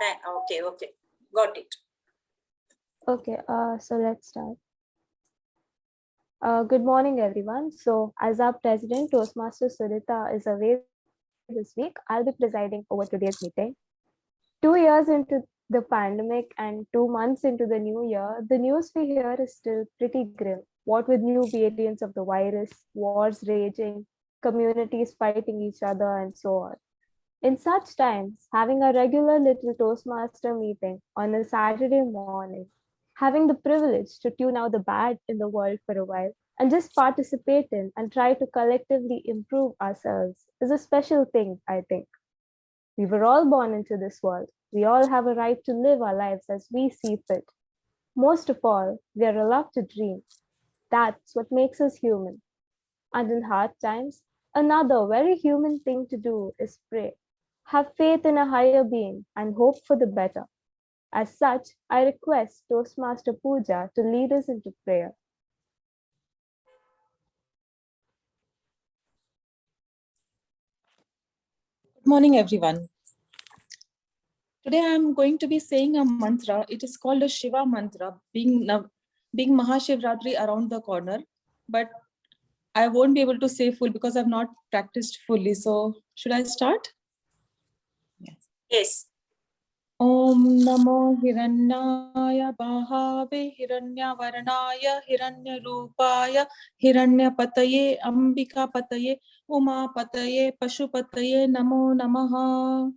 Okay, okay. Got it. Okay, so let's start. Good morning, everyone. So, as our president, Toastmaster Lalitha is away this week, I'll be presiding over today's meeting. 2 years into the pandemic and 2 months into the new year, the news we hear is still pretty grim. What with new variants of the virus, wars raging, communities fighting each other, and so on. In such times, having a regular little Toastmaster meeting on a Saturday morning, having the privilege to tune out the bad in the world for a while and just participate in and try to collectively improve ourselves is a special thing, I think. We were all born into this world. We all have a right to live our lives as we see fit. Most of all, we are allowed to dream. That's what makes us human. And in hard times, another very human thing to do is pray. Have faith in a higher being and hope for the better. As such, I request Toastmaster Pooja to lead us into prayer. Good morning, everyone. Today I'm going to be saying a mantra. It is called a Shiva mantra, being Mahashivratri around the corner, but I won't be able to say full because I've not practiced fully. So should I start? Yes. Om Namo Hiranyaya Bahave Hiranyavarnaya Hiranyarupaya Hiranyapataye Ambika Pataye Uma Pataye Pashupataye Namo Namaha.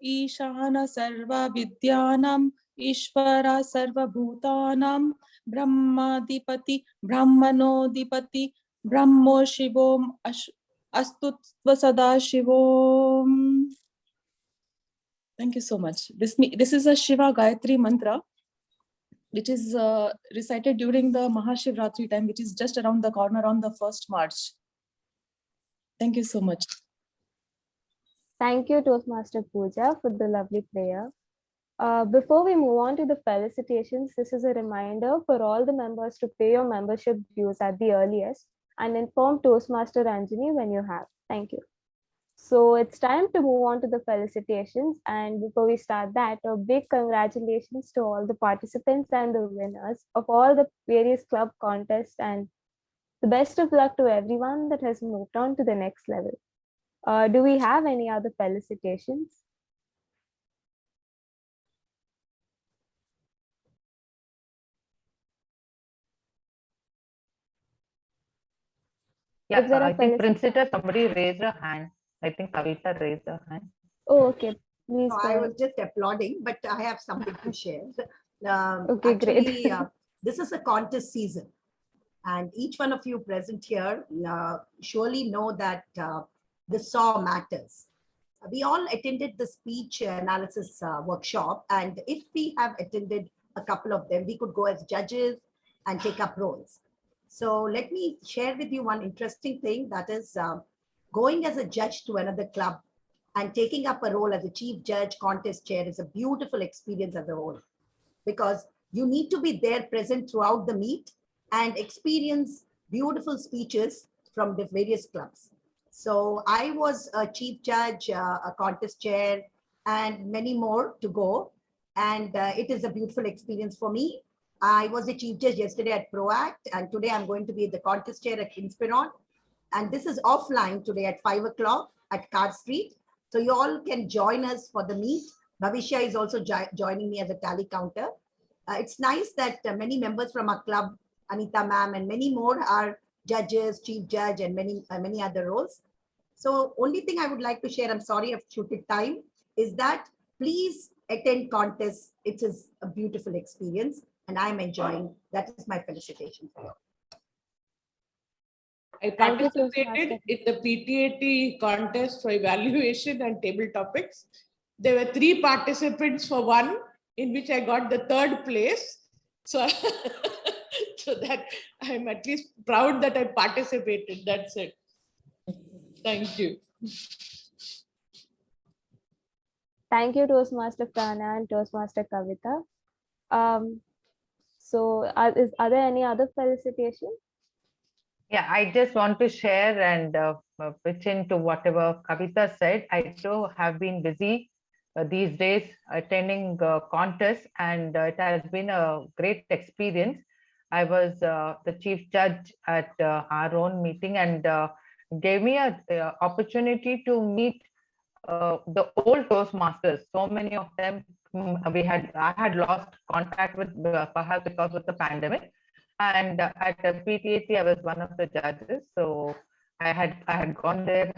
Ishana Sarva Vidyanam Ishvara Sarva Bhutanam Brahmadipati Brahmanodipati Brahmo Shivom Astutva Sada Shivom. Thank you so much. This is a Shiva Gayatri mantra, which is recited during the Mahashivratri time, which is just around the corner on the 1st March. Thank you so much. Thank you, Toastmaster Pooja, for the lovely prayer. Before we move on to the felicitations, this is a reminder for all the members to pay your membership dues at the earliest and inform Toastmaster Anjani when you have. Thank you. So it's time to move on to the felicitations. And before we start that, a big congratulations to all the participants and the winners of all the various club contests, and the best of luck to everyone that has moved on to the next level. Do we have any other felicitations? Yeah, I think Princita, somebody raised a hand. I think Kavita raised a hand. Oh, okay. Please. No, I was just applauding, but I have something to share. Okay, actually, great. this is a contest season, and each one of you present here surely know that the SAW matters. We all attended the speech analysis workshop, and if we have attended a couple of them, we could go as judges and take up roles. So let me share with you one interesting thing, that is going as a judge to another club and taking up a role as a chief judge, contest chair is a beautiful experience as a whole, because you need to be there present throughout the meet and experience beautiful speeches from the various clubs. So I was a chief judge, a contest chair, and many more to go. And it is a beautiful experience for me. I was the chief judge yesterday at ProAct, and today I'm going to be the contest chair at Inspiron. And this is offline today at 5 o'clock at Card Street. So you all can join us for the meet. Bhavishya is also joining me as a tally counter. It's nice that many members from our club, Anita ma'am, and many more are judges, chief judge, and many other roles. So only thing I would like to share, I'm sorry I've shooted time, is that please attend contests. It is a beautiful experience, and I'm enjoying. That is my felicitation for you. I participated in the PTAT contest for evaluation and table topics. There were 3 participants for one, in which I got the 3rd place. So, so that I'm at least proud that I participated. That's it. Thank you. Thank you, Toastmaster Prana and Toastmaster Kavita. So are there any other felicitations? Yeah, I just want to share and pitch into whatever Kavita said. I too have been busy these days attending contests, and it has been a great experience. I was the chief judge at our own meeting, and gave me a opportunity to meet the old Toastmasters. So many of them, I had lost contact with perhaps because of the pandemic. And at PTAT, I was one of the judges. So I had gone there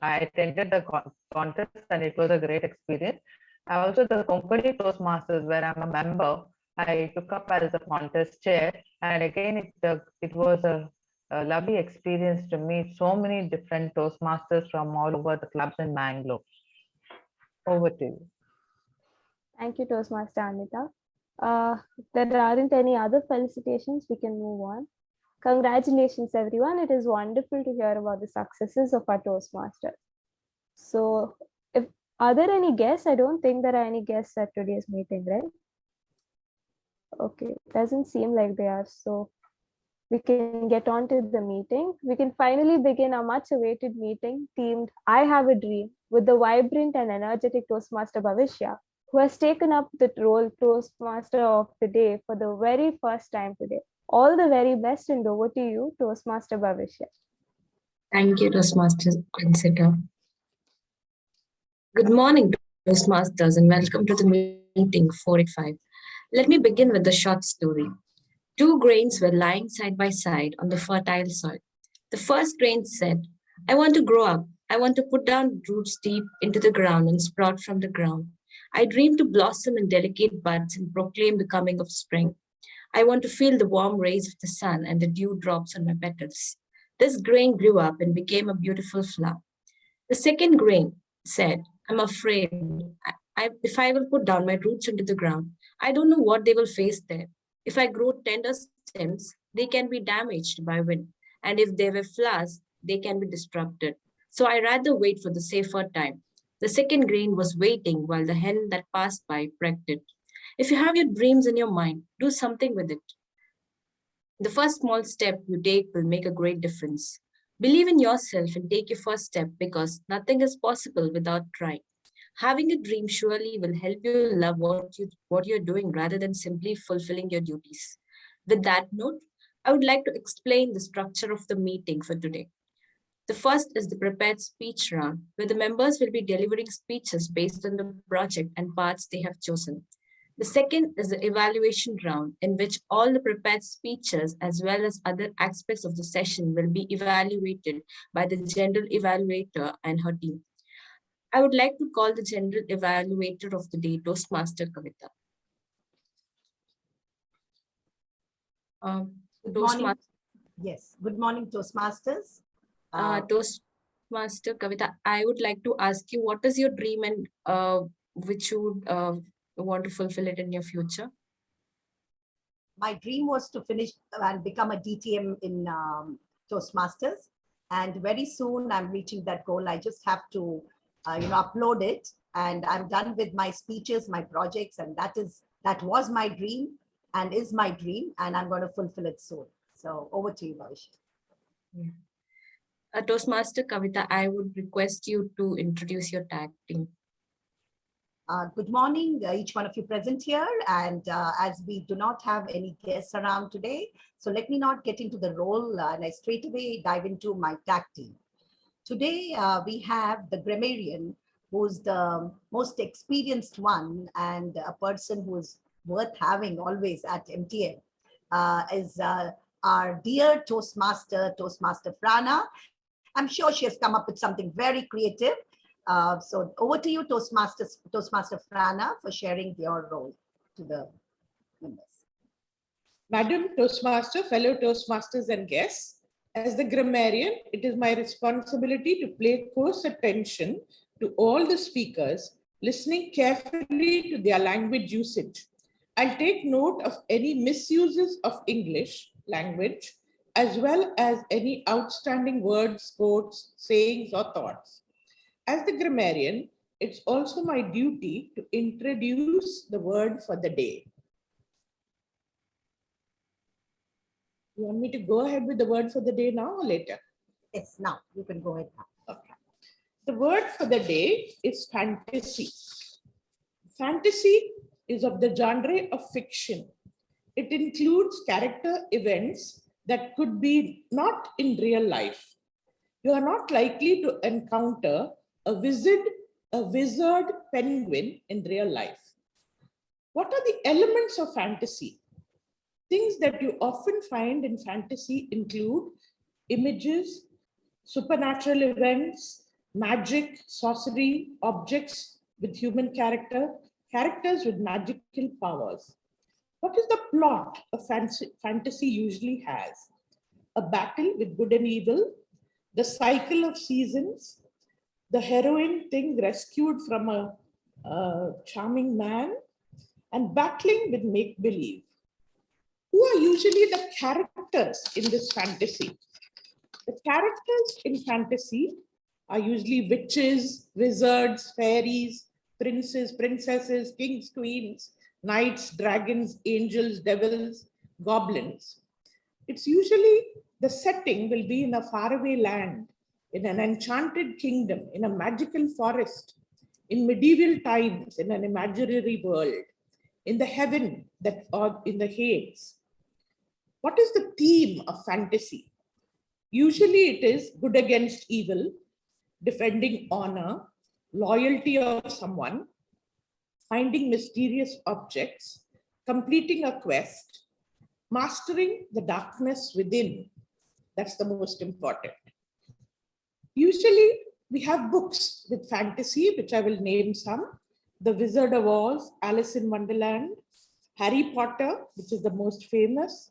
I attended the contest, and it was a great experience. Also the Konkani Toastmasters, where I'm a member, I took up as a contest chair, and again it was a lovely experience to meet so many different Toastmasters from all over the clubs in Mangalore. Over to you. Thank you, Toastmaster Anita. If there aren't any other felicitations, we can move on. Congratulations, everyone. It is wonderful to hear about the successes of our Toastmasters. So, are there any guests? I don't think there are any guests at today's meeting, right? Okay, doesn't seem like they are. So, we can get on to the meeting. We can finally begin our much awaited meeting themed I Have a Dream with the vibrant and energetic Toastmaster Bhavishya, who has taken up the role Toastmaster of the Day for the very first time today. All the very best, and over to you, Toastmaster Bhavishya. Thank you, Toastmaster Princita. Good morning, Toastmasters, and welcome to the meeting 485. Let me begin with a short story. Two grains were lying side by side on the fertile soil. The first grain said, I want to grow up. I want to put down roots deep into the ground and sprout from the ground. I dream to blossom in delicate buds and proclaim the coming of spring. I want to feel the warm rays of the sun and the dew drops on my petals. This grain grew up and became a beautiful flower. The second grain said, I'm afraid if I will put down my roots into the ground, I don't know what they will face there. If I grow tender stems, they can be damaged by wind. And if they were flowers, they can be disrupted. So I rather wait for the safer time. The second grain was waiting while the hen that passed by pecked it. If you have your dreams in your mind, do something with it. The first small step you take will make a great difference. Believe in yourself and take your first step, because nothing is possible without trying. Having a dream surely will help you love what you're doing rather than simply fulfilling your duties. With that note, I would like to explain the structure of the meeting for today. The first is the prepared speech round, where the members will be delivering speeches based on the project and parts they have chosen. The second is the evaluation round, in which all the prepared speeches as well as other aspects of the session will be evaluated by the general evaluator and her team. I would like to call the general evaluator of the day, Toastmaster Kavita. Good morning. Yes, good morning, Toastmasters. Toastmaster Kavita, I would like to ask you, what is your dream and which you would want to fulfill it in your future? My dream was to finish and become a DTM in Toastmasters. And very soon I'm reaching that goal. I just have to upload it, and I'm done with my speeches, my projects, and that was my dream and is my dream, and I'm going to fulfill it soon. So over to you, Bhavishya. Yeah. Toastmaster Kavita, I would request you to introduce your tag team. Good morning, each one of you present here. And as we do not have any guests around today, so let me not get into the role and I straight away dive into my tag team. Today, we have the grammarian, who's the most experienced one and a person who's worth having always at MTN, is our dear Toastmaster Prana. I'm sure she has come up with something very creative. So over to you, Toastmaster Prana, for sharing your role to the members. Madam Toastmaster, fellow Toastmasters and guests, as the grammarian, it is my responsibility to pay close attention to all the speakers, listening carefully to their language usage. I'll take note of any misuses of English language, as well as any outstanding words, quotes, sayings, or thoughts. As the grammarian, it's also my duty to introduce the word for the day. You want me to go ahead with the word for the day now or later? Yes, now you can go ahead now. Okay. The word for the day is fantasy. Fantasy is of the genre of fiction. It includes character events that could be not in real life. You are not likely to encounter a wizard penguin in real life. What are the elements of fantasy? Things that you often find in fantasy include images, supernatural events, magic, sorcery, objects with human character, characters with magical powers. What is the plot a fantasy usually has? A battle with good and evil, the cycle of seasons, the heroine thing rescued from a charming man, and battling with make-believe. Who are usually the characters in this fantasy? The characters in fantasy are usually witches, wizards, fairies, princes, princesses, kings, queens, knights, dragons, angels, devils, goblins. It's usually the setting will be in a faraway land, in an enchanted kingdom, in a magical forest, in medieval times, in an imaginary world, in the heaven that or in the Hades. What is the theme of fantasy? Usually it is good against evil, defending honor, loyalty of someone, finding mysterious objects, completing a quest, mastering the darkness within. That's the most important. Usually we have books with fantasy, which I will name some. The Wizard of Oz, Alice in Wonderland, Harry Potter, which is the most famous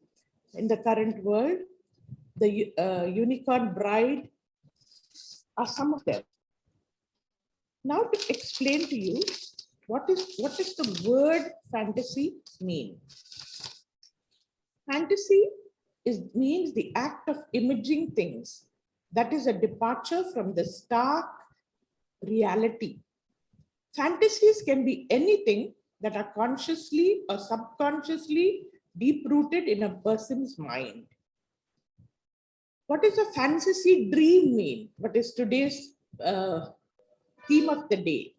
in the current world, the Unicorn Bride are some of them. Now to explain to you, what does the word fantasy mean? Fantasy means the act of imaging things. That is a departure from the stark reality. Fantasies can be anything that are consciously or subconsciously deep-rooted in a person's mind. What does a fantasy dream mean? What is today's theme of the day?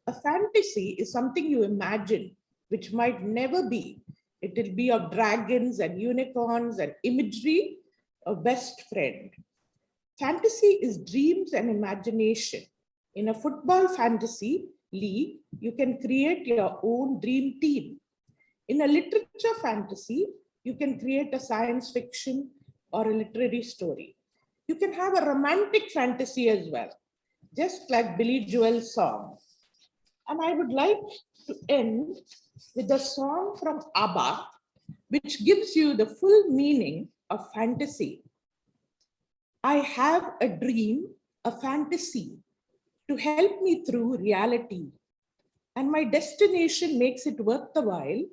A fantasy is something you imagine, which might never be. It will be of dragons and unicorns and imagery, a best friend. Fantasy is dreams and imagination. In a football fantasy league, you can create your own dream team. In a literature fantasy, you can create a science fiction or a literary story. You can have a romantic fantasy as well, just like Billy Joel's song. And I would like to end with a song from ABBA, which gives you the full meaning of fantasy. I have a dream, a fantasy, to help me through reality. And my destination makes it worth the while,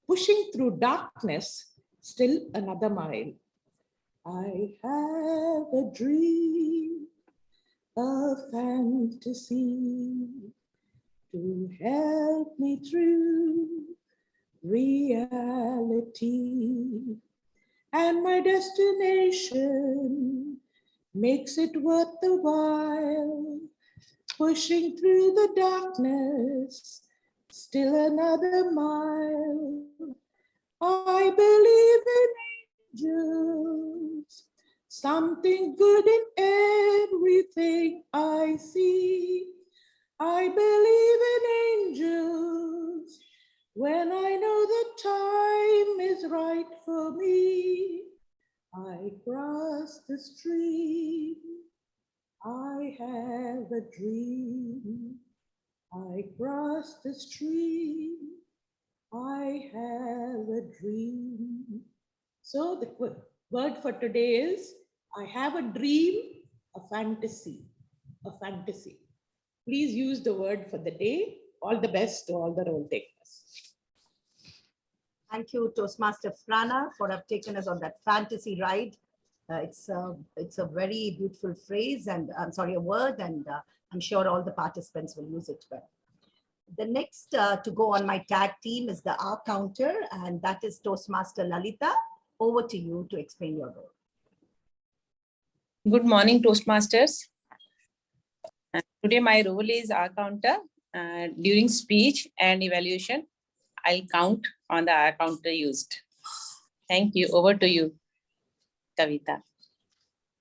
pushing through darkness, still another mile. I have a dream, a fantasy, to help me through reality. And my destination makes it worth the while, pushing through the darkness, still another mile. I believe in angels, something good in everything I see. I believe in angels when I know the time is right for me. I cross the stream, I have a dream. I cross the stream, I have a dream. So the word for today is, I have a dream, a fantasy, a fantasy. Please use the word for the day. All the best to all the role takers. Thank you, Toastmaster Prana, for have taken us on that fantasy ride. It's a very beautiful phrase and a word, and I'm sure all the participants will use it well. The next to go on my tag team is the R counter, and that is Toastmaster Lalitha. Over to you to explain your role. Good morning, Toastmasters. Today my role is R counter, During speech and evaluation, I'll count on the counter used. Thank you. Over to you, Kavita.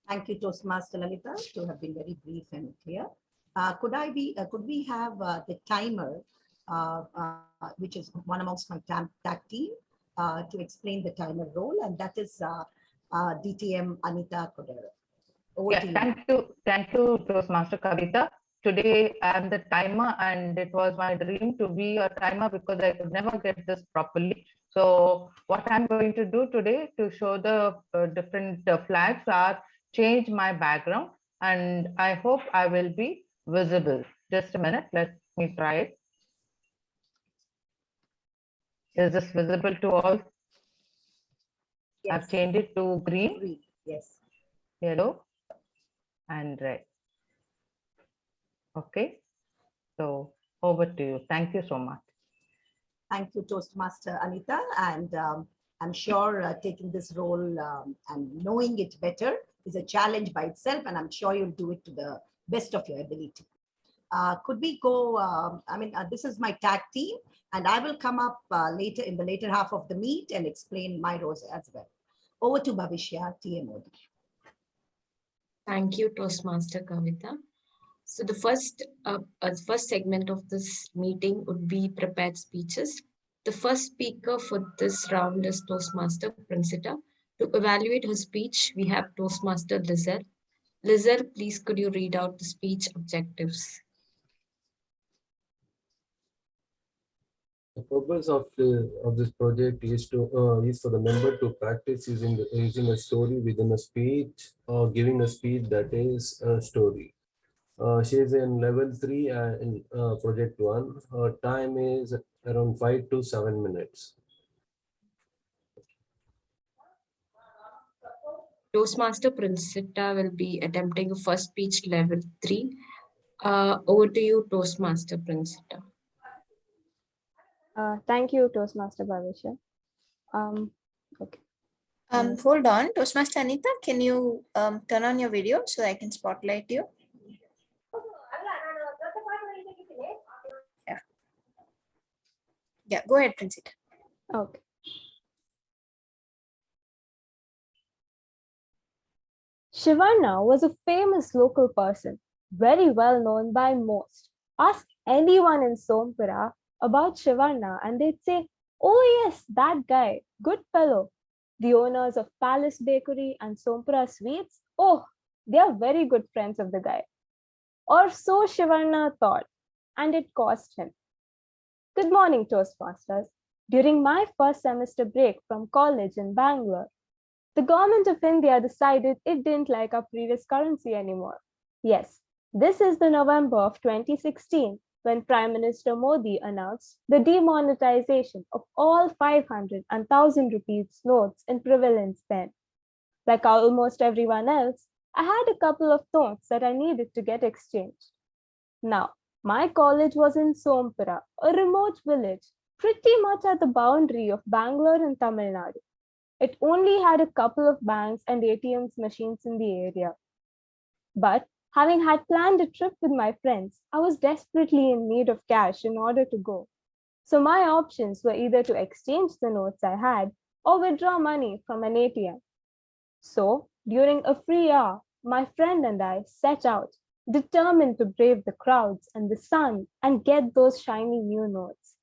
Thank you, Toastmaster Lalitha, to have been very brief and clear. Could we have the timer, which is one amongst my tag team, to explain the timer role, and that is DTM Anita Cordeiro. Yes, thank you, Toastmaster Kavita. Today I'm the timer, and it was my dream to be a timer because I could never get this properly. So what I'm going to do today to show the different flags are change my background, and I hope I will be visible. Just a minute, let me try it. Is this visible to all? Yes. I've changed it to green, Green. Yes. yellow, and red. Okay, so over to you. Thank you so much. Thank you, Toastmaster Anita. And I'm sure taking this role and knowing it better is a challenge by itself, and I'm sure you'll do it to the best of your ability. Could we go, this is my tag team, and I will come up later in the later half of the meet and explain my roles as well. Over to Bhavishya, TMOD. Thank you, Toastmaster Kavita. So the first segment of this meeting would be prepared speeches. The first speaker for this round is Toastmaster Princita. To evaluate her speech, we have Toastmaster Lizelle. Lizelle, please could you read out the speech objectives? The purpose of this project is for the member to practice using a story within a speech, or giving a speech that is a story. She is in level 3 in project 1. Her time is around 5 to 7 minutes. Toastmaster Princita will be attempting a first speech level 3. Over to you, Toastmaster Princita. Thank you, Toastmaster Bhavishya. Okay. Hold on, Toastmaster Anita, can you turn on your video so I can spotlight you? Yeah, go ahead, Princita. Okay. Shivarna was a famous local person, very well known by most. Ask anyone in Sompura about Shivarna and they'd say, oh yes, that guy, good fellow. The owners of Palace Bakery and Sompura Sweets, oh, they are very good friends of the guy. Or so Shivarna thought, and it cost him. Good morning, Toastmasters. During my first semester break from college in Bangalore, the government of India decided it didn't like our previous currency anymore. Yes, this is the November of 2016 when Prime Minister Modi announced the demonetization of all 500 and 1,000 rupees notes in prevalence then. Like almost everyone else, I had a couple of notes that I needed to get exchanged. Now, my college was in Sompura, a remote village, pretty much at the boundary of Bangalore and Tamil Nadu. It only had a couple of banks and ATMs machines in the area. But having had planned a trip with my friends, I was desperately in need of cash in order to go. So my options were either to exchange the notes I had or withdraw money from an ATM. So during a free hour, my friend and I set out, determined to brave the crowds and the sun and get those shiny new notes.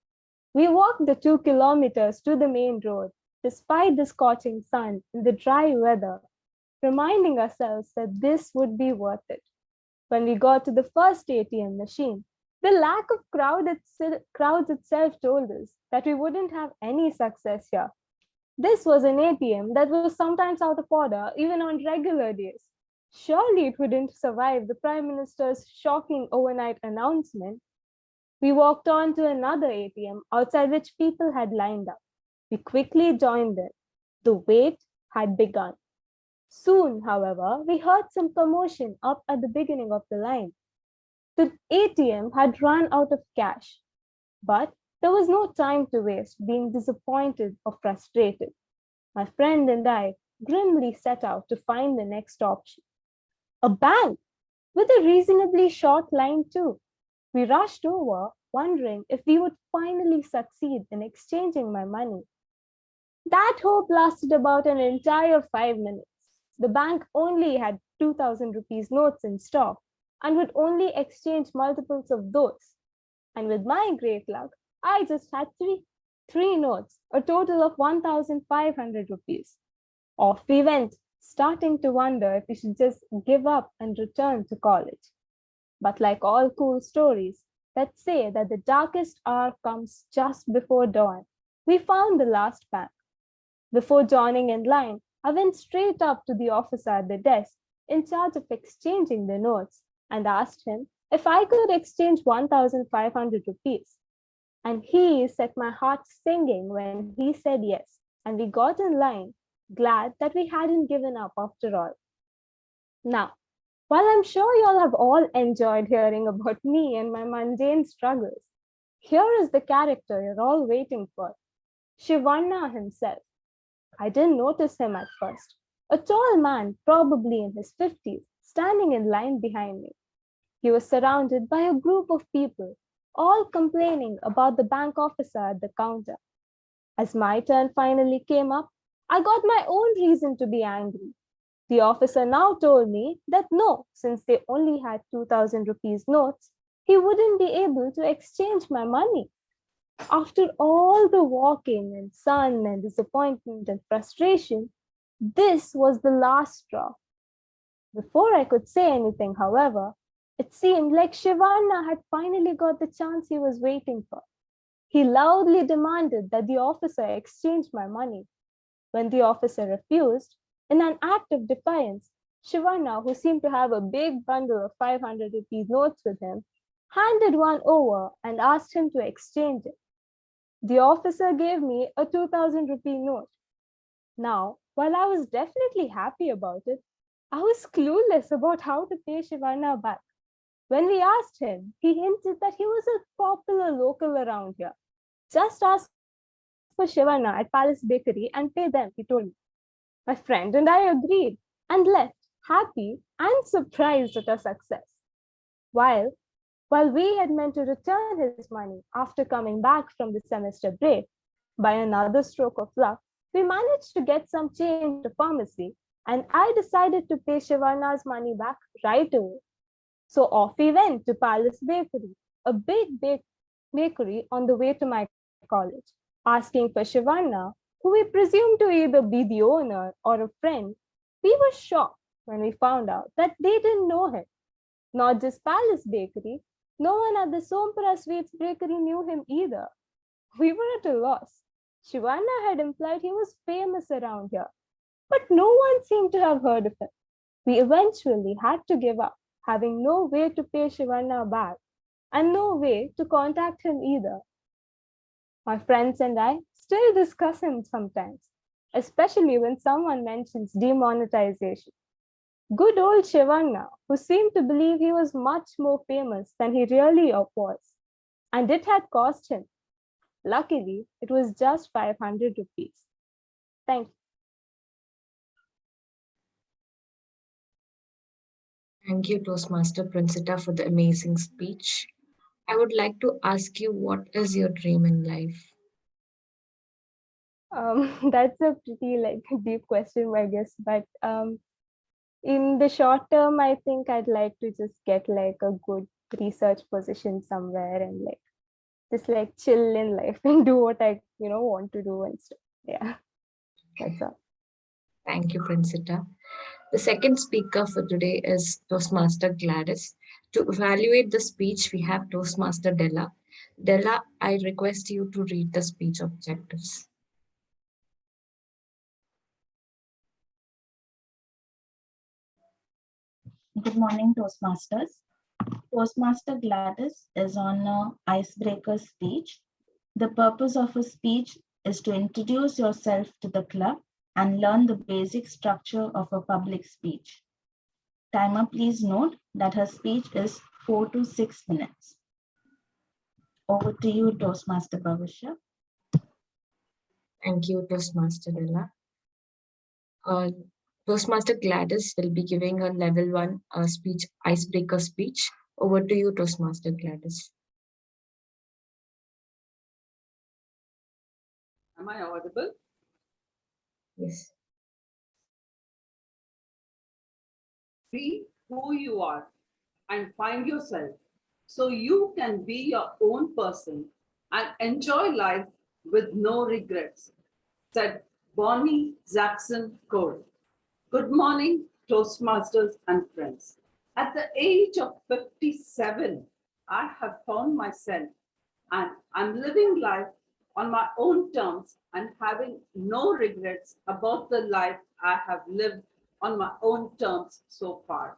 We walked the 2 kilometers to the main road, despite the scorching sun in the dry weather, reminding ourselves that this would be worth it. When we got to the first ATM machine, the lack of crowds itself told us that we wouldn't have any success here. This was an ATM that was sometimes out of order, even on regular days. Surely it wouldn't survive the Prime Minister's shocking overnight announcement. We walked on to another ATM outside which people had lined up. We quickly joined them. The wait had begun. Soon, however, we heard some commotion up at the beginning of the line. The ATM had run out of cash, but there was no time to waste being disappointed or frustrated. My friend and I grimly set out to find the next option. A bank with a reasonably short line too. We rushed over, wondering if we would finally succeed in exchanging my money. That hope lasted about an entire 5 minutes. The bank only had 2000 rupees notes in stock and would only exchange multiples of those. And with my great luck, I just had three notes, a total of 1500 rupees. Off we went, starting to wonder if we should just give up and return to college. But like all cool stories that say that the darkest hour comes just before dawn, we found the last bank. Before joining in line, I went straight up to the officer at the desk in charge of exchanging the notes and asked him if I could exchange 1500 rupees. And he set my heart singing when he said yes, and we got in line, glad that we hadn't given up after all. Now, while I'm sure you all have all enjoyed hearing about me and my mundane struggles, here is the character you're all waiting for, Shivana himself. I didn't notice him at first. A tall man, probably in his 50s, standing in line behind me. He was surrounded by a group of people, all complaining about the bank officer at the counter. As my turn finally came up, I got my own reason to be angry. The officer now told me that no, since they only had 2000 rupees notes, he wouldn't be able to exchange my money. After all the walking and sun and disappointment and frustration, this was the last straw. Before I could say anything, however, it seemed like Shivana had finally got the chance he was waiting for. He loudly demanded that the officer exchange my money. When the officer refused, in an act of defiance, Shivana, who seemed to have a big bundle of 500 rupees notes with him, handed one over and asked him to exchange it. The officer gave me a 2000 rupee note. Now, while I was definitely happy about it, I was clueless about how to pay Shivana back. When we asked him, he hinted that he was a popular local around here. Just ask for Shivana at Palace Bakery and pay them, he told me. My friend and I agreed and left, happy and surprised at our success. While we had meant to return his money after coming back from the semester break, by another stroke of luck, we managed to get some change at the pharmacy, and I decided to pay Shivana's money back right away. So off we went to Palace Bakery, a big bakery on the way to my college, asking for Shivana, who we presumed to either be the owner or a friend. We were shocked when we found out that they didn't know him. Not just Palace Bakery, no one at the Sompara Sweets Bakery knew him either. We were at a loss. Shivana had implied he was famous around here, but no one seemed to have heard of him. We eventually had to give up, having no way to pay Shivana back and no way to contact him either. My friends and I still discuss him sometimes, especially when someone mentions demonetization. Good old Shivana, who seemed to believe he was much more famous than he really was, and it had cost him. Luckily, it was just 500 rupees. Thank you. Thank you, Toastmaster Princita, for the amazing speech. I would like to ask you, what is your dream in life? That's a pretty deep question, I guess. But in the short term, I think I'd like to just get a good research position somewhere and just chill in life and do what I want to do and stuff. Yeah, that's all. Thank you, Princita. The second speaker for today is Toastmaster Gladys. To evaluate the speech, we have Toastmaster Della. Della, I request you to read the speech objectives. Good morning, Toastmasters. Toastmaster Gladys is on an icebreaker speech. The purpose of a speech is to introduce yourself to the club and learn the basic structure of a public speech. Timer, please note that her speech is 4 to 6 minutes. Over to you, Toastmaster Bhavishya. Thank you, Toastmaster Della. Toastmaster Gladys will be giving a level 1 speech, icebreaker speech. Over to you, Toastmaster Gladys. Am I audible? Yes. Be who you are and find yourself so you can be your own person and enjoy life with no regrets, said Bonnie Jackson Cole. Good morning, Toastmasters and friends. At the age of 57, I have found myself and I'm living life on my own terms and having no regrets about the life I have lived on my own terms so far.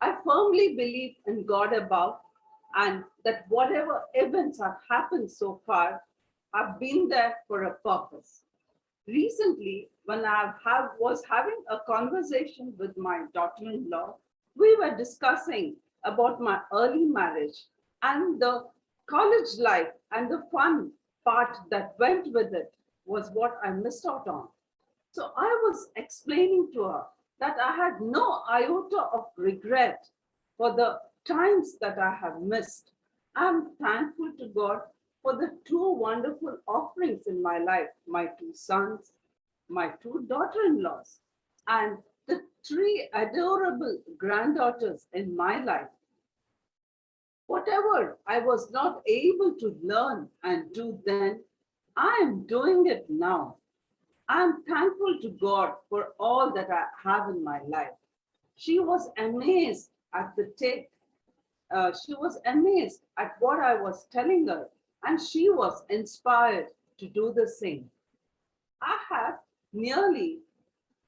I firmly believe in God above and that whatever events have happened so far have been there for a purpose. Recently, when was having a conversation with my daughter-in-law, we were discussing about my early marriage and the college life and the fun part that went with it was what I missed out on. So I was explaining to her that I had no iota of regret for the times that I have missed. I'm thankful to God for the two wonderful offerings in my life, my two sons, my two daughter-in-laws, and the three adorable granddaughters in my life. Whatever I was not able to learn and do then, I am doing it now. I'm thankful to God for all that I have in my life. She was amazed at she was amazed at what I was telling her, and she was inspired to do the same. I have nearly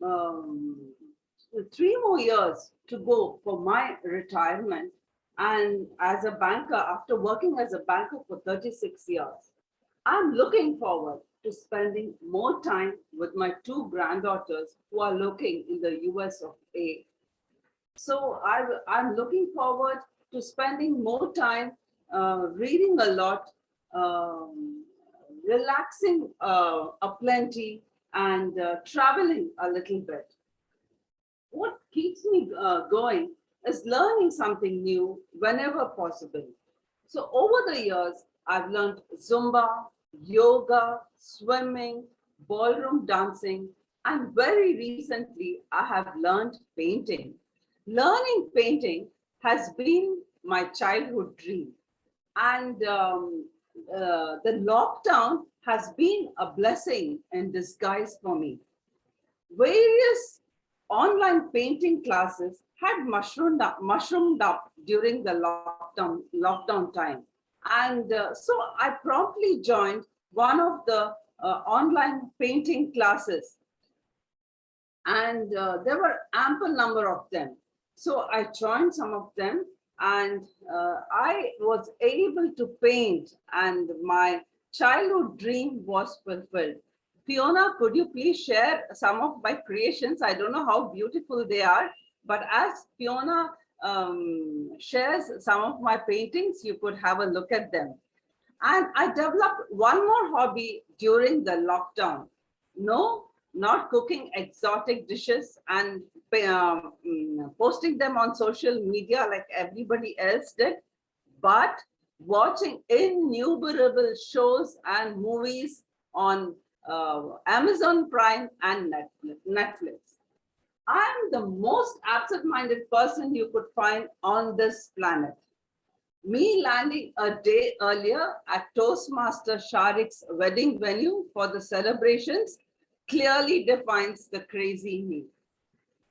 3 more years to go for my retirement, and as a banker, after working as a banker for 36 years, I'm looking forward to spending more time with my two granddaughters who are looking in the US of A. So I'm looking forward to spending more time reading a lot, relaxing aplenty, and traveling a little bit. What keeps me going is learning something new whenever possible. So over the years, I've learned Zumba, yoga, swimming, ballroom dancing, and very recently, I have learned painting. Learning painting has been my childhood dream. And the lockdown has been a blessing in disguise for me. Various online painting classes had mushroomed up during the lockdown time. And so I promptly joined one of the online painting classes. And there were ample number of them. So I joined some of them, and I was able to paint, and my childhood dream was fulfilled. Fiona, could you please share some of my creations? I don't know how beautiful they are, but as Fiona shares some of my paintings, you could have a look at them. And I developed one more hobby during the lockdown. No, not cooking exotic dishes and posting them on social media like everybody else did, but watching innumerable shows and movies on Amazon Prime and Netflix. I'm the most absent-minded person you could find on this planet. Me landing a day earlier at Toastmaster Sharik's wedding venue for the celebrations clearly defines the crazy me.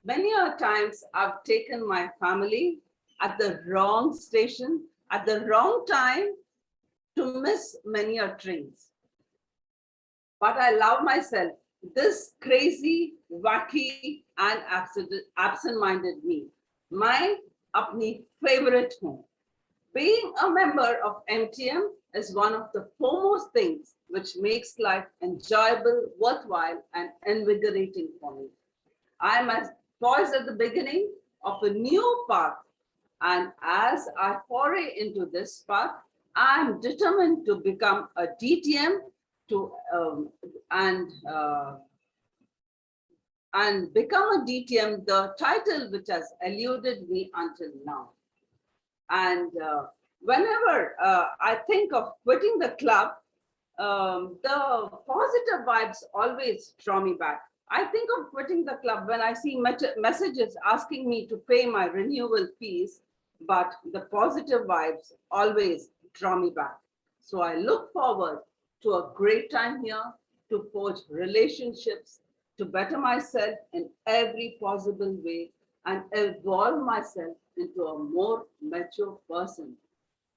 Many a times I've taken my family at the wrong station, at the wrong time to miss many a trains. But I love myself, this crazy, wacky, and absent-minded me, my apni favorite home. Being a member of MTM is one of the foremost things which makes life enjoyable, worthwhile, and invigorating for me. I'm as poised at the beginning of a new path, and as I foray into this path, I'm determined to become a DTM and become a DTM, the title which has eluded me until now. And whenever I think of quitting the club, the positive vibes always draw me back. I think of quitting the club when I see messages asking me to pay my renewal fees, but the positive vibes always draw me back. So I look forward to a great time here, to forge relationships, to better myself in every possible way and evolve myself into a more mature person.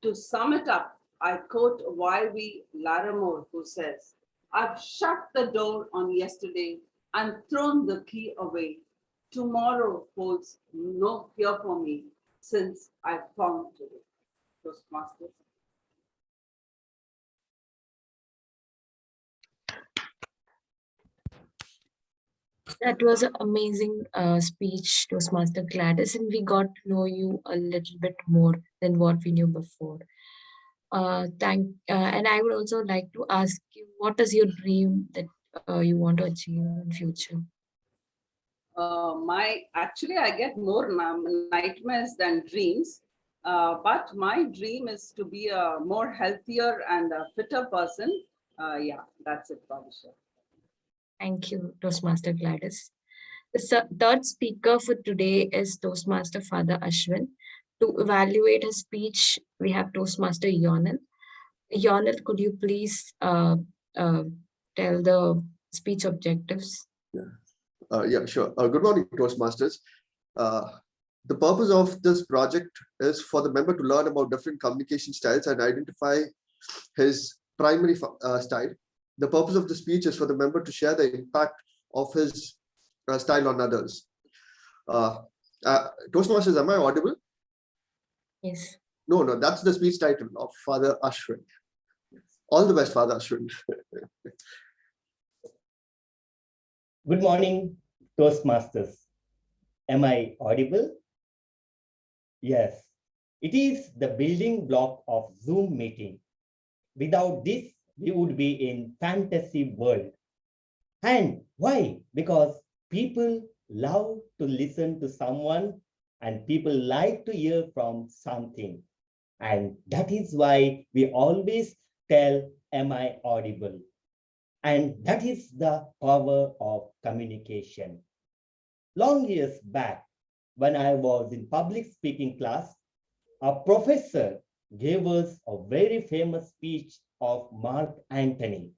To sum it up, I quote Yvonil Dsouza, who says, I've shut the door on yesterday and thrown the key away. Tomorrow holds no fear for me since I found today. Toastmasters. That was an amazing speech, Toastmaster Gladys, and we got to know you a little bit more than what we knew before. And I would also like to ask you, what is your dream that you want to achieve in future? Actually, I get more nightmares than dreams. But my dream is to be a more healthier and a fitter person. Yeah, that's it, Bhavishya. Thank you, Toastmaster Gladys. The third speaker for today is Toastmaster Father Ashwin. To evaluate his speech, we have Toastmaster Yvonil. Yvonil, could you please tell the speech objectives? Yeah, sure. Good morning, Toastmasters. The purpose of this project is for the member to learn about different communication styles and identify his primary style. The purpose of the speech is for the member to share the impact of his style on others. Toastmasters, am I audible? Yes. No, that's the speech title of Father Ashwin. All the best, Father Ashwin. Good morning, Toastmasters. Am I audible? Yes, it is the building block of Zoom meeting. Without this, we would be in fantasy world. And why? Because people love to listen to someone and people like to hear from something. And that is why we always tell, am I audible? And that is the power of communication. Long years back, when I was in public speaking class, a professor gave us a very famous speech of Mark Antony.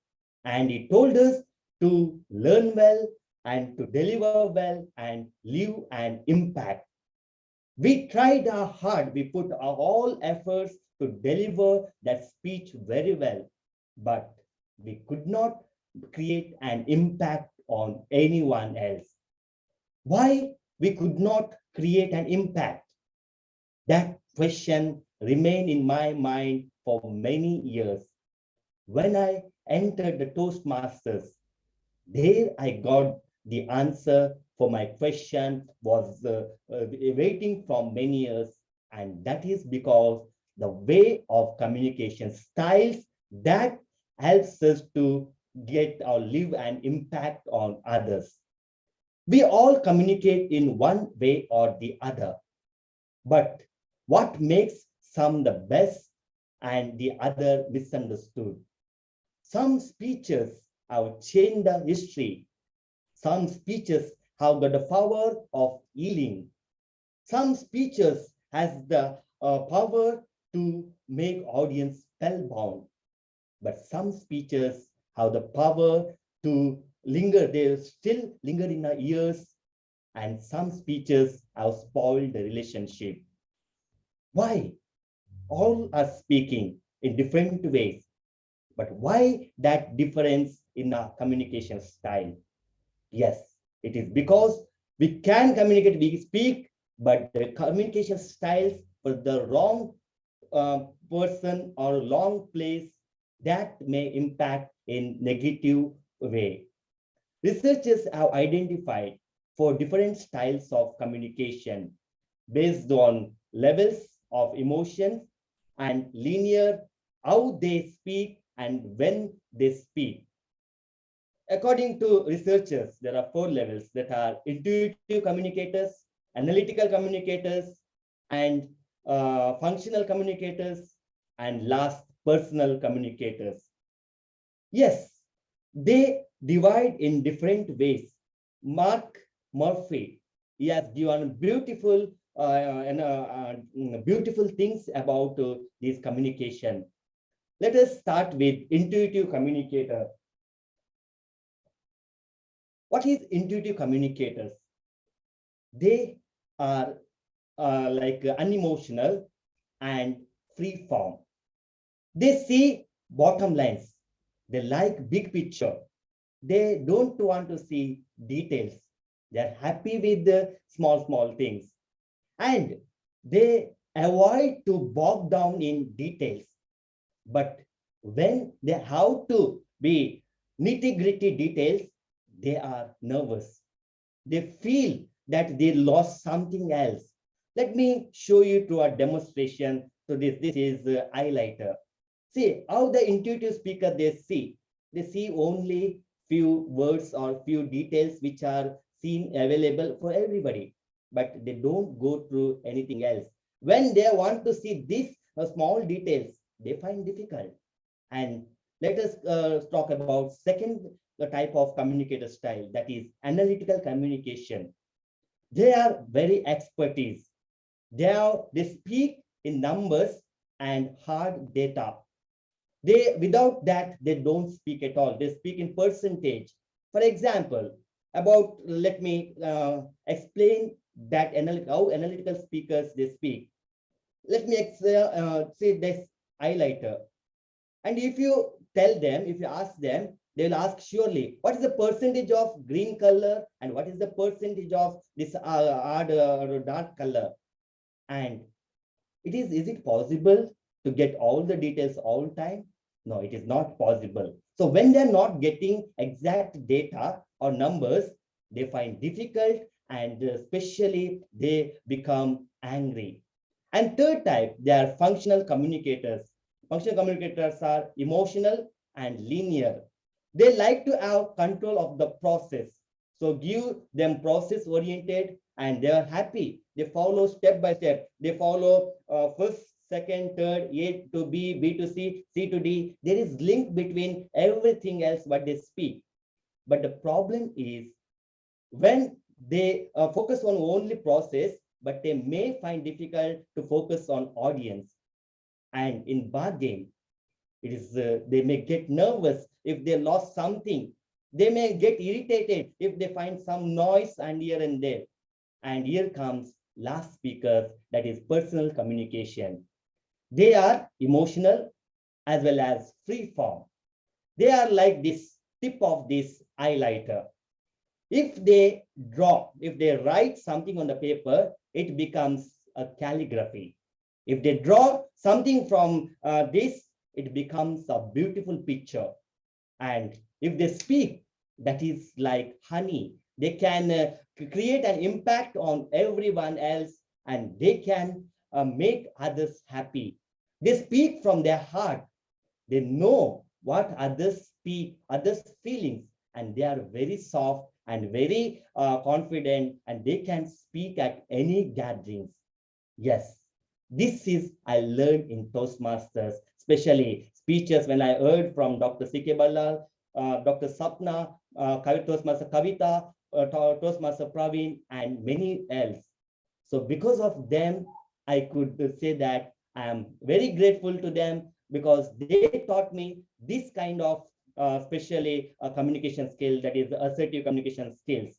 And he told us to learn well and to deliver well and leave an impact. We tried our hard, we put our all efforts to deliver that speech very well, but we could not create an impact on anyone else. Why we could not create an impact? That question remained in my mind for many years. When I entered the Toastmasters, there I got the answer for my question was waiting from many years. And that is because the way of communication styles that helps us to get or leave an impact on others. We all communicate in one way or the other, but what makes some the best and the other misunderstood? Some speeches have changed the history. Some speeches have got the power of healing. Some speeches has the power to make audience spellbound. But some speeches have the power to linger, they still linger in our ears, and some speeches have spoiled the relationship. Why? All are speaking in different ways, but why that difference in our communication style? Yes, it is because we can communicate, we speak, but the communication styles for the wrong person or wrong place, that may impact in negative way. Researchers have identified 4 different styles of communication based on levels of emotions and linear, how they speak and when they speak. According to researchers, there are 4 levels that are intuitive communicators, analytical communicators, and functional communicators, and last, personal communicators. Yes, they divide in different ways. Mark Murphy, he has given beautiful beautiful things about this communication. Let us start with intuitive communicator. What is intuitive communicators? They are like unemotional and free form. They see bottom lines. They like big picture. They don't want to see details. They're happy with the small things. And they avoid to bog down in details. But when they have to be nitty-gritty details, they are nervous. They feel that they lost something else. Let me show you to a demonstration. So this is the highlighter. See how the intuitive speaker they see only few words or few details which are seen available for everybody, but they don't go through anything else. When they want to see these small details, they find difficult. And let us talk about second type of communicator style, that is analytical communication. They are very expertise. They speak in numbers and hard data. Without that, they don't speak at all. They speak in percentage. For example, let me explain that how analytical speakers they speak. Let me say this highlighter. And if you tell them, if you ask them, they will ask surely, what is the percentage of green color and what is the percentage of this dark color? And is it possible to get all the details all the time? No, it is not possible. So when they're not getting exact data or numbers, they find difficult, and especially they become angry. And third type, they are functional communicators. Functional communicators are emotional and linear. They like to have control of the process. So give them process oriented and they are happy. They follow step by step. They follow first, second, third, A to B, B to C, C to D. There is link between everything else what they speak. But the problem is when they focus on only process, but they may find difficult to focus on audience. And in bar game, it is they may get nervous if they lost something. They may get irritated if they find some noise and here and there. And here comes last speaker, that is personal communication. They are emotional as well as free form. They are like this tip of this highlighter. If they write something on the paper, it becomes a calligraphy. If they draw something from this, it becomes a beautiful picture. And if they speak, that is like honey. They can create an impact on everyone else, and they can make others happy. They speak from their heart. They know what others speak, others' feelings, and they are very soft and very confident, and they can speak at any gatherings. Yes, this is I learned in Toastmasters, especially speeches when I heard from Dr. C.K. Ballal, Dr. Sapna, Toastmaster Kavita, Toastmaster Praveen, and many else. So because of them, I could say that I am very grateful to them because they taught me this kind of especially communication skill, that is assertive communication skills.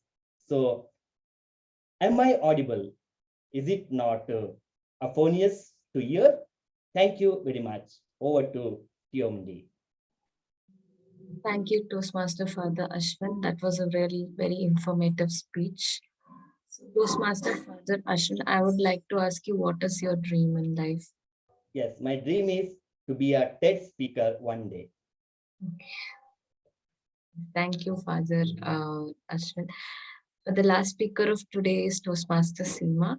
So am I audible? Is it not euphonious to hear? Thank you very much. Over to TMOD. Thank you, Toastmaster Father Ashwin. That was a really very informative speech. So, Toastmaster Father Ashwin, I would like to ask you, what is your dream in life? Yes, my dream is to be a TED speaker one day. Thank you, Father Ashwin. The last speaker of today is Toastmaster Seema.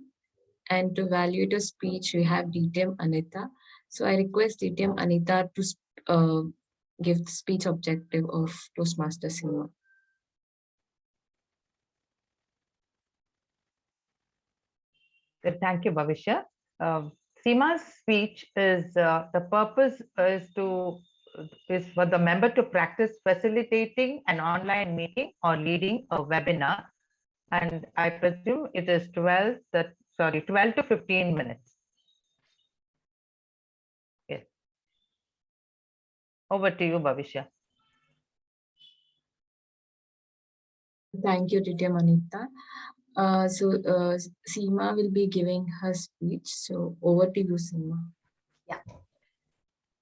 And to evaluate a speech, we have DTM Anita. So I request DTM Anita to give the speech objective of Toastmaster Seema. Thank you, Bhavishya. Seema's speech is the purpose is for the member to practice facilitating an online meeting or leading a webinar, and I presume it is 12 to 15 minutes. Yes. Over to you, Bhavishya. Thank you, Titya Manita. Seema will be giving her speech. So over to you, Seema. Yeah.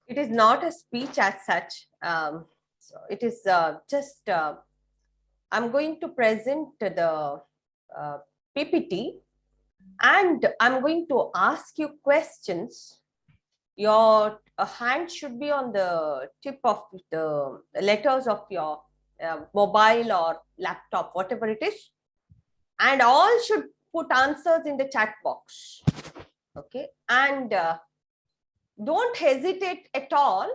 It is not a speech as such. So it is just, I'm going to present the PPT and I'm going to ask you questions. Your hand should be on the tip of the letters of your mobile or laptop, whatever it is. And all should put answers in the chat box. Okay. And don't hesitate at all,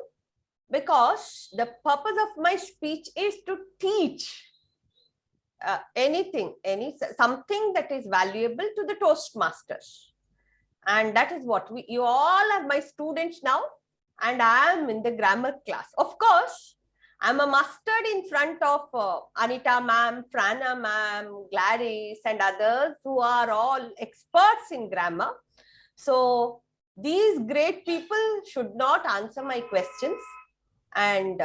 because the purpose of my speech is to teach something that is valuable to the Toastmasters. And that is what you all are my students now, and I am in the grammar class. Of course, I'm a mustard in front of Anita ma'am, Frana ma'am, Gladys, and others who are all experts in grammar. So these great people should not answer my questions. And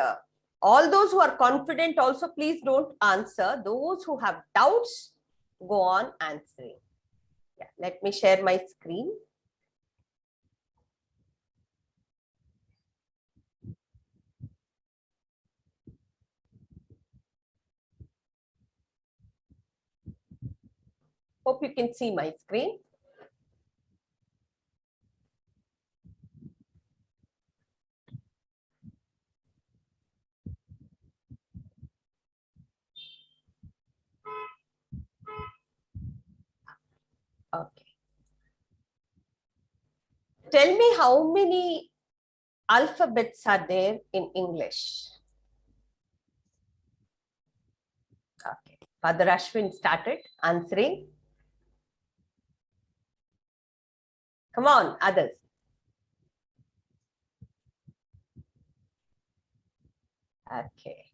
all those who are confident also, please don't answer. Those who have doubts, go on answering. Yeah, let me share my screen. Hope you can see my screen. Okay. Tell me how many alphabets are there in English? Okay. Father Ashwin started answering. Come on, others. Okay.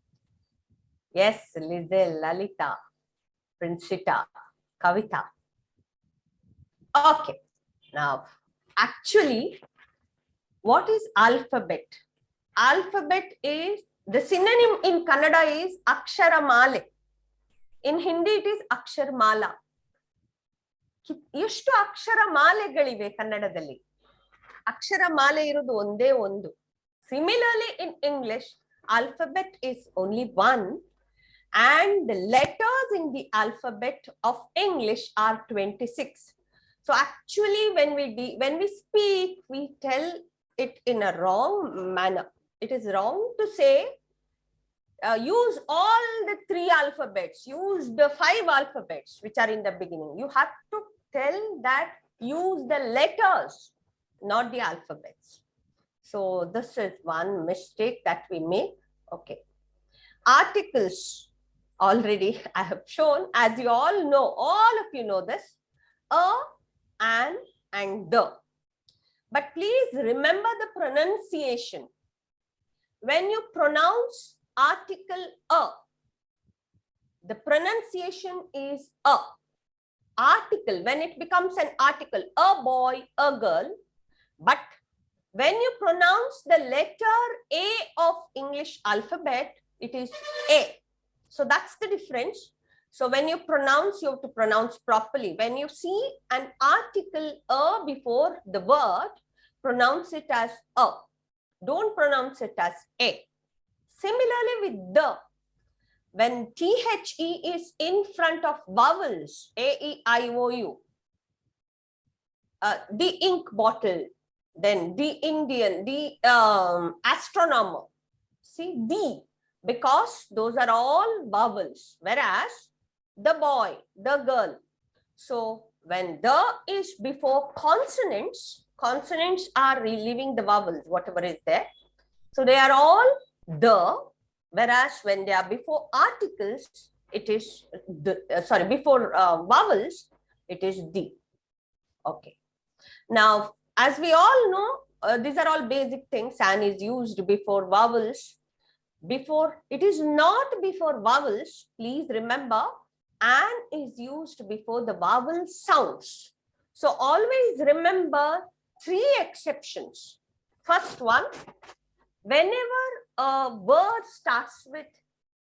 Yes, Lizelle, Lalitha, Princita, Kavita. Okay. Now, actually, what is alphabet? Alphabet is, the synonym in Kannada is Aksharamale. In Hindi, it is Aksharmala. ಎಷ್ಟು ಅಕ್ಷರ ಮಾಲೆಗಳಿವೆ ಕನ್ನಡದಲ್ಲಿ? ಅಕ್ಷರ ಮಾಲೆ ಇರೋದು ಒಂದೇ ಒಂದು. Similarly, in English, alphabet is only one, and the letters in the alphabet of English are 26. So actually, when we speak, we tell it in a wrong manner. It is wrong to say use all the 3 alphabets, use the 5 alphabets which are in the beginning. You have to tell that use the letters, not the alphabets. So this is one mistake that we make. Okay. Articles, already I have shown, as you all know, all of you know this, a, an, and the. But please remember the pronunciation. When you pronounce article a, the pronunciation is a. Article, when it becomes an article, a boy, a girl, but when you pronounce the letter A of English alphabet, it is A. So that's the difference. So when you pronounce, you have to pronounce properly. When you see an article a before the word, pronounce it as a. Don't pronounce it as A. Similarly with the, when THE is in front of vowels, A, E, I, O, U, the ink bottle, then the Indian, the astronomer, see, the, because those are all vowels, whereas the boy, the girl. So when the is before consonants, consonants are relieving the vowels, whatever is there. So they are all the, whereas when they are before articles, it is the, before vowels, it is the. Okay. Now, as we all know, these are all basic things. An is used before vowels. It is not before vowels. Please remember, an is used before the vowel sounds. So always remember 3 exceptions. First one, whenever a word starts with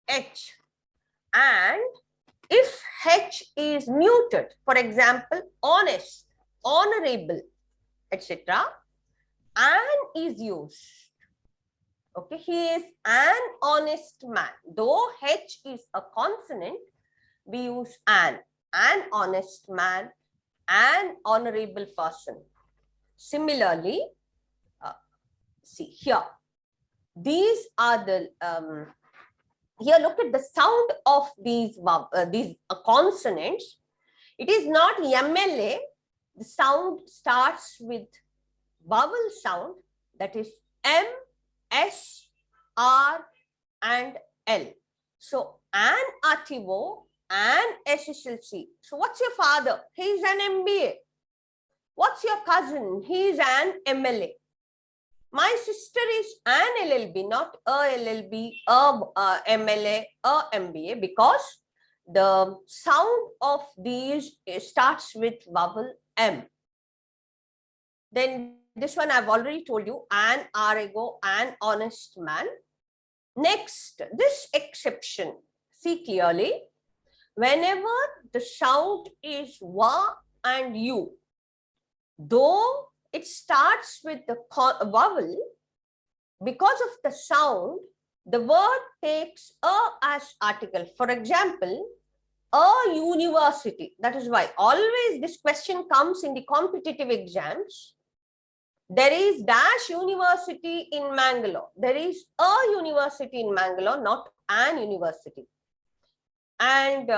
H, and if H is muted, for example, honest, honorable, etc., an is used. Okay, he is an honest man. Though H is a consonant, we use an honest man, an honorable person. Similarly, see here, these are the, here look at the sound of these consonants. It is not MLA. The sound starts with vowel sound, that is M, S, R, and L. So an RTO, an SSLC. So what's your father? He is an MBA. What's your cousin? He is an MLA. My sister is an LLB, not a LLB, a MLA, a MBA, because the sound of these starts with vowel M. Then this one I've already told you, an arego, an honest man. Next, this exception, see clearly, whenever the sound is wa and u, though it starts with the vowel, because of the sound, the word takes a as article. For example, a university. That is why always this question comes in the competitive exams. There is dash university in Mangalore. There is a university in Mangalore, not an university. And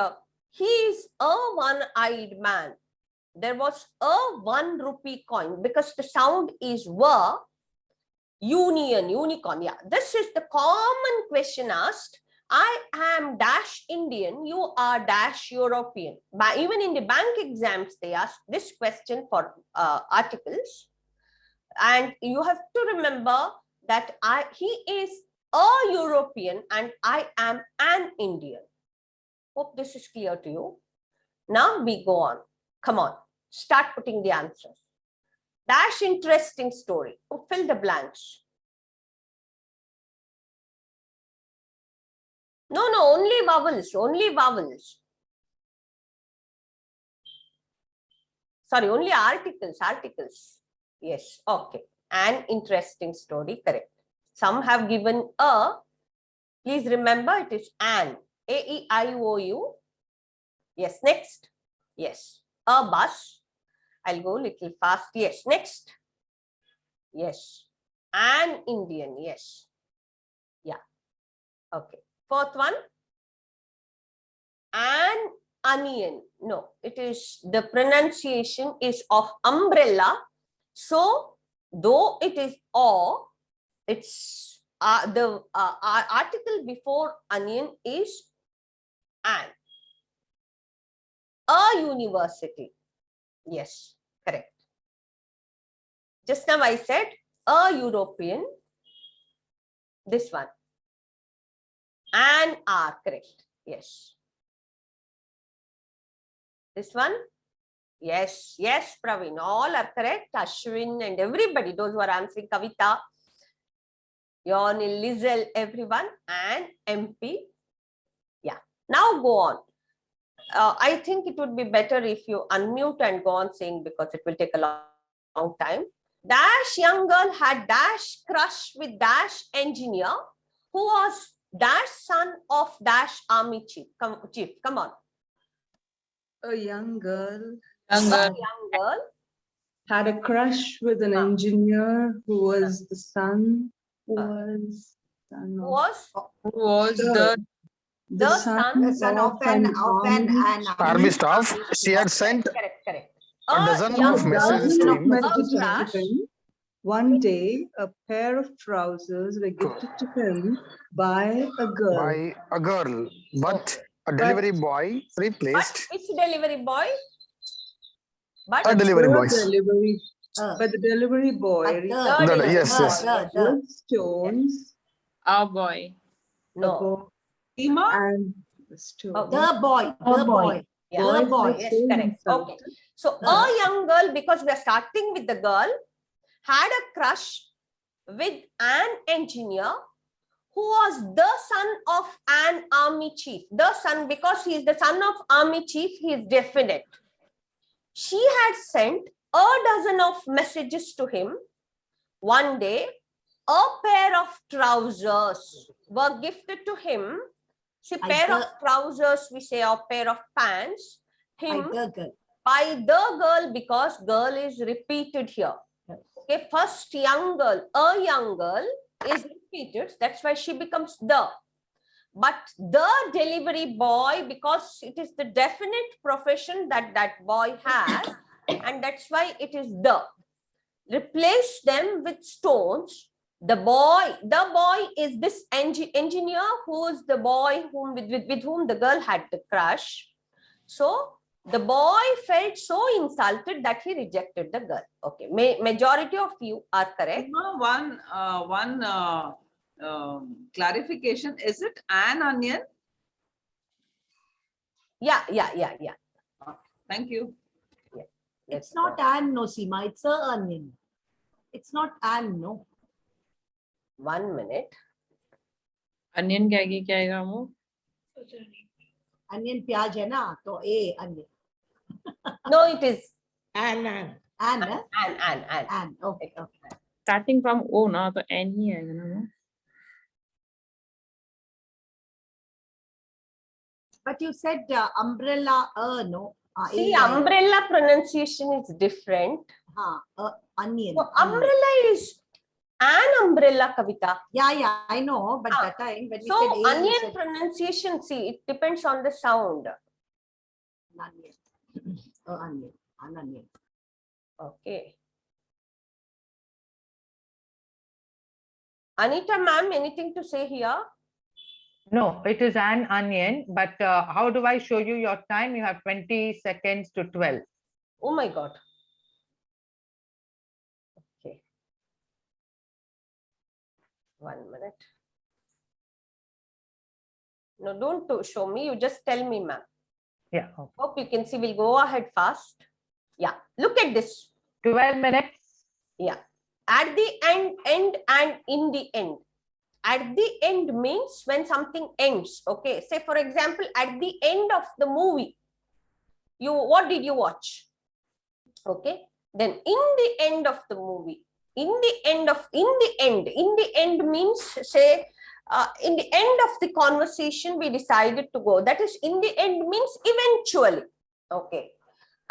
he is a one-eyed man. There was a 1 rupee coin, because the sound is wa, union, unicorn. Yeah, this is the common question asked. I am dash Indian, you are dash European. But even in the bank exams, they ask this question for articles. And you have to remember that he is a European and I am an Indian. Hope this is clear to you. Now we go on. Come on, start putting the answers. Dash interesting story. Fill the blanks. No, only vowels, only vowels. Sorry, only articles, articles. Yes, okay. An interesting story, correct. Some have given a. Please remember it is an. A-E-I-O-U. Yes, next. Yes, a bus. I'll go little fast. Yes, next. Yes, an Indian. Yes. Yeah. Okay. 4th one. An onion. No, it is the pronunciation is of umbrella. So, though it is o, it's the article before onion is an. A university. Yes, correct. Just now I said a European. This one. An are correct. Yes. This one. Yes, yes, Praveen, all are correct. Ashwin and everybody, those who are answering, Kavita, Yvonil, Lizelle, everyone, and MP. Yeah, now go on. I think it would be better if you unmute and go on saying, because it will take a long time. Dash young girl had dash crush with dash engineer who was dash son of dash army chief. Come on. A young girl. A young girl had a crush with an engineer who was the son. Who was the son of an army staff. She had sent correct. a dozen of messages to him. One day, a pair of trousers were gifted to him by a girl. But a delivery boy replaced. Which delivery boy? But a delivery boy. But the delivery boy Yes. with stones. Our boy. No. And the stone. The boy. The boy. Yeah. The Boy boy. Yes, so correct. insulted. Okay. So a young girl, because we are starting with the girl, had a crush with an engineer who was the son of an army chief. The son, because he is the son of army chief, he is definite. She had sent a dozen of messages to him. One day, a pair of trousers were gifted to him. See, pair of trousers, we say, or pair of pants. Him by the girl, because girl is repeated here. Okay, first young girl, a young girl is repeated. That's why she becomes the. But the delivery boy, because it is the definite profession that that boy has, and that's why it is the. Replace them with stones. The boy is this engineer who is the boy with whom the girl had the crush. So the boy felt so insulted that he rejected the girl. Okay, majority of you are correct. One clarification. Is it an onion? Yeah. Thank you. Yeah. It's not an, no, Seema. It's a onion. It's not an, no. 1 minute. Onion क्या आएगा वो? Onion प्याज है ना, तो a onion. No, it is an. Okay. Starting from O ना तो N ही आएगा ना वो. But you said umbrella, no. See, umbrella pronunciation is different. Onion. So umbrella is an umbrella, Kavita. Yeah, I know. But that time when we so said A, onion said pronunciation, see, it depends on the sound. onion. An onion. Okay. Anita ma'am, anything to say here? No, it is an onion, but how do I show you your time? You have 20 seconds to 12. Oh my God. Okay. 1 minute. No, don't show me. You just tell me, ma'am. Yeah. Okay. Hope you can see. We'll go ahead fast. Yeah. Look at this. 12 minutes. Yeah. At the end and in the end. At the end means when something ends. Okay. Say, for example, at the end of the movie, what did you watch? Okay. Then in the end of the movie, in the end means, say, in the end of the conversation, we decided to go. That is, in the end means eventually. Okay.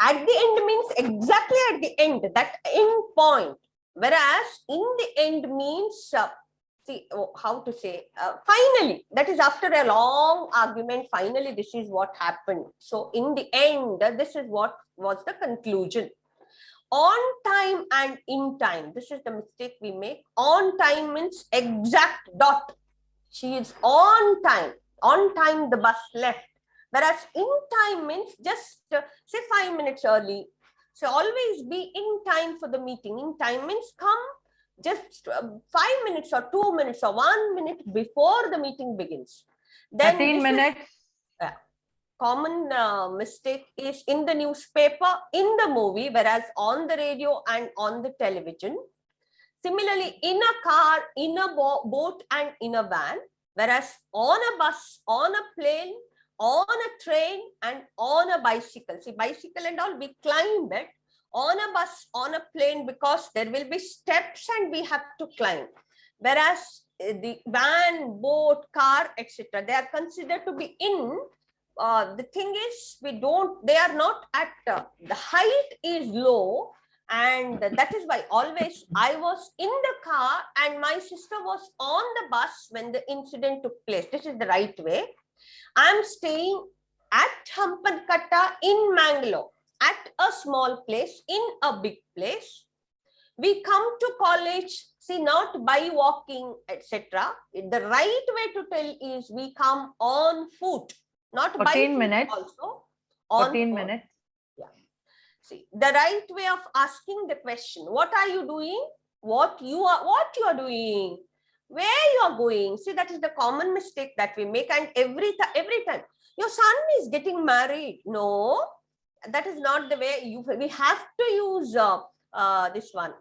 At the end means exactly at the end, that end point. Whereas in the end means, see, how to say, finally, that is after a long argument, finally, this is what happened. So in the end, this is what was the conclusion. On time and in time, this is the mistake we make. On time means exact dot. She is on time. On time, the bus left. Whereas in time means just say 5 minutes early. So always be in time for the meeting. In time means come just 5 minutes or 2 minutes or 1 minute before the meeting begins. Then 13 minutes. Common mistake is in the newspaper, in the movie, whereas on the radio and on the television. Similarly, in a car, in a boat and in a van, whereas on a bus, on a plane, on a train and on a bicycle. See, bicycle and all, we climb it. On a bus, on a plane, because there will be steps and we have to climb. Whereas the van, boat, car, etc., they are considered to be in. The thing is, they are not at, the height is low, and that is why always I was in the car and my sister was on the bus when the incident took place. This is the right way. I'm staying at Hampankatta in Mangalore, at a small place, in a big place. We come to college, see, not by walking, etc. The right way to tell is we come on foot. Not 14 minutes. Also. 14 minutes. Yeah. See, the right way of asking the question, what are you doing? What you are doing? Where you are going? See, that is the common mistake that we make. And every time, your son is getting married. No, that is not the way. We have to use this one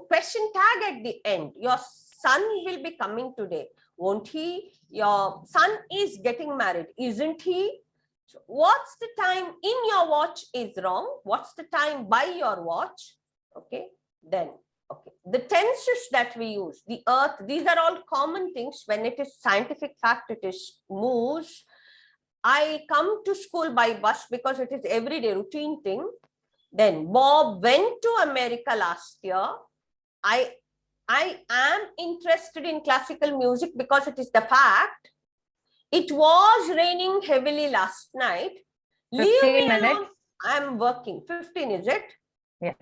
question tag at the end. Your son will be coming today, won't he? Your son is getting married, isn't he? So what's the time in your watch is wrong. What's the time by your watch? Okay, then okay. The tenses that we use, the earth, these are all common things. When it is scientific fact, it is moves. I come to school by bus because it is everyday routine thing. Then Bob went to America last year. I am interested in classical music because it is the fact. It was raining heavily last night. Leave me alone. I'm working. 15, is it? Yeah.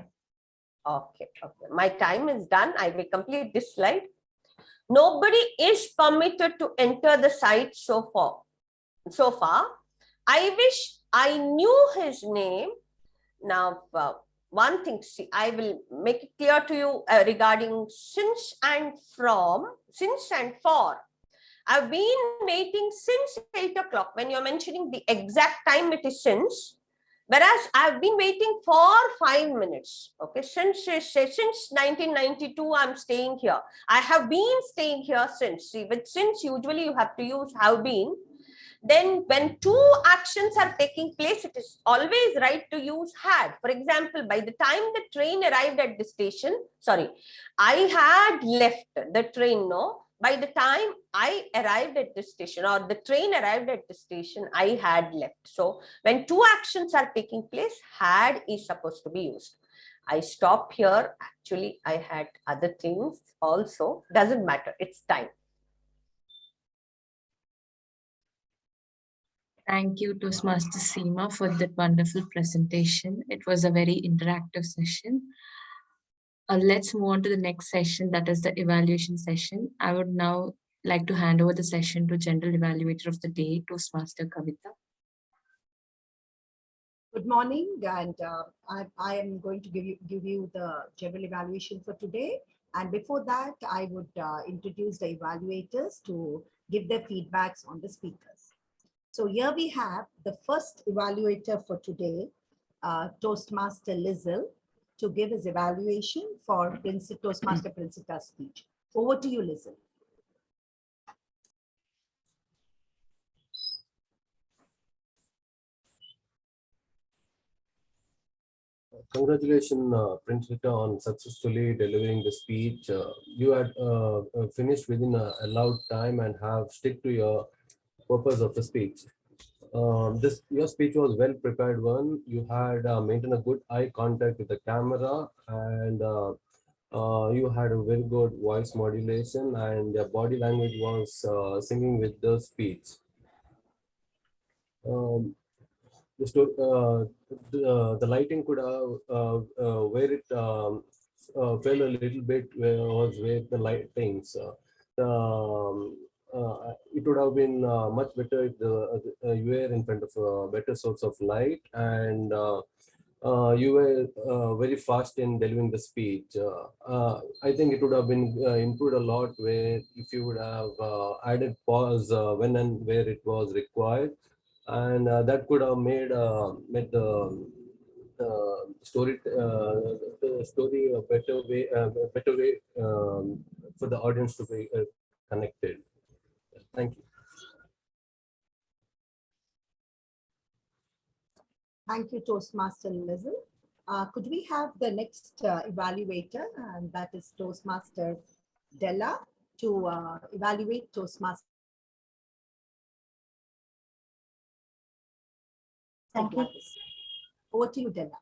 Okay. My time is done. I will complete this slide. Nobody is permitted to enter the site so far. I wish I knew his name. Now, one thing, see, I will make it clear to you regarding since and from, since and for. I've been waiting since 8 o'clock. When you're mentioning the exact time, it is since. Whereas I've been waiting for 5 minutes. Okay, since 1992, I'm staying here. I have been staying here since. See, with since, usually you have to use have been. Then when two actions are taking place, it is always right to use had. For example, by the time the train arrived at the station, sorry, I had left the train, no? By the time I arrived at the station or the train arrived at the station, I had left. So when two actions are taking place, had is supposed to be used. I stop here. Actually, I had other things also. Doesn't matter. It's time. Thank you, Toastmaster Seema, for that wonderful presentation. It was a very interactive session. Let's move on to the next session, that is the evaluation session. I would now like to hand over the session to General Evaluator of the Day, Toastmaster Kavita. Good morning, and I am going to give you the general evaluation for today. And before that, I would introduce the evaluators to give their feedbacks on the speakers. So here we have the first evaluator for today, Toastmaster Lizelle, to give his evaluation for Toastmaster Princita's speech. Over to you, Lizelle. Congratulations, Princita, on successfully delivering the speech. You had finished within a allowed time and have stick to your purpose of the speech. Your speech was well prepared one. You had maintained a good eye contact with the camera, and you had a very good voice modulation, and your body language was singing with the speech. The lighting could have where it fell a little bit was where the lightings. It would have been much better if you were in front of a better source of light, and you were very fast in delivering the speech. I think it would have been improved a lot where if you would have added pause when and where it was required, and that could have made the story a better way for the audience to be connected. Thank you. Thank you, Toastmaster Lizelle. Could we have the next evaluator, and that is Toastmaster Della, to evaluate Toastmaster? Thank you. Over to you, Della.